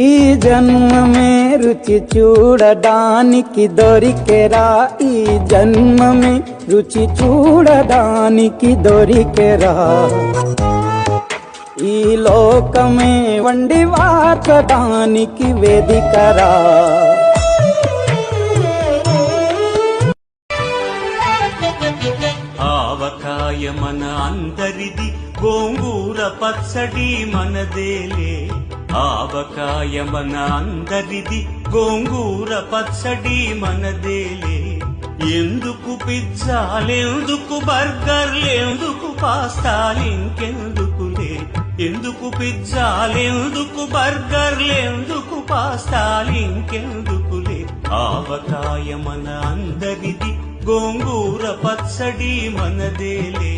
ఈ జన్మమే రుచి చూడడానికి దొరికెరా, ఈ జన్మమే రుచి చూడడానికి దొరికెరా, ఈ లోకమే వండి వాచడానికి వేదికరా. ఆవకాయ మన అందరిది, గోంగూర పచ్చడి మనదేలే. ఆవకాయ మన అందరిది, గోంగూర పచ్చడి మనదేలే. ఎందుకు పిజ్జాలెందుకు బర్గర్లెందుకు పాస్తాలింకెందుకులే, ఎందుకు పిజ్జాలెందుకు బర్గర్లెందుకు పాస్తాలింకెందుకులే. ఆవకాయ మన అందరిది, గోంగూర పచ్చడి మనదేలే.